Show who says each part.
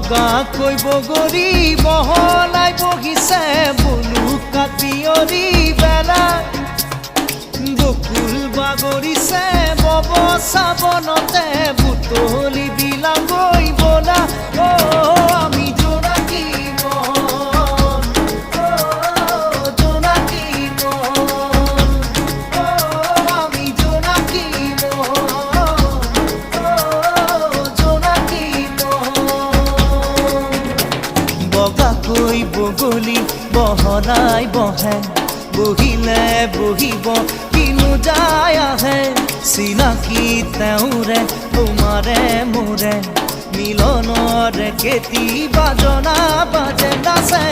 Speaker 1: বগাকৈ বগৰী বহলাই বহিছে বলুকা পিয়ৰি বেলা বকুল বাগৰিছে বব চাবনতে বুটলি বিলাগৈ বলা আমি জোনাকী মন জোনাকী মন আমি জোনাকী মন জোনাকী মন বগাকৈ বগলী বহলাই বহে বহিলে বহিব কিনো যায় আহে চিনাকি তেওঁৰে তোমাৰে মোৰে মিলনৰে কেতিয়াবা জনা বাজে নাচে